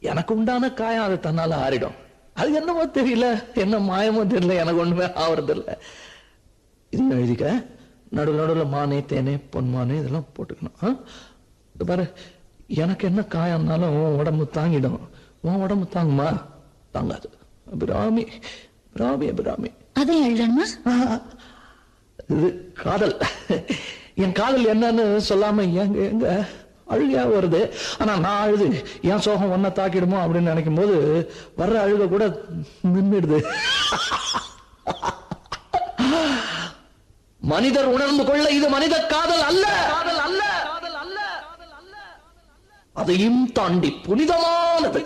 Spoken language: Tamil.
எனக்கு உண்டான காயம் அது தன்னால ஆறிடும். அது என்னமோ தெரியல, என்ன மாயமோ தெரியல, எனக்கு ஒண்ணுமே ஆவறது இல்ல. இது எழுதிக்க, நடுவில் நடுவில் மானே தேனே பொன்மானே இதெல்லாம் போட்டுக்கணும். பாரு, எனக்கு என்ன காயம்னாலும் உன் உடம்பு தாங்கிடும், உன் உடம்பு தாங்குமா? தாங்காது. அபிராமி அபிராமி அபிராமி. அதை எழுதணுமா? இது காதல். என் காதல் என்னன்னு சொல்லாம எங்க எங்க அழுகையா வருது. ஆனா நான் அழுது என் சோகம் ஒன்ன தாக்கிடுமோ அப்படின்னு நினைக்கும் போது வர்ற அழுக கூட நின்றுடுது. மனிதர் உணர்ந்து கொள்ள இது மனித காதல் அல்ல, அதையும் தாண்டி புனிதமானது.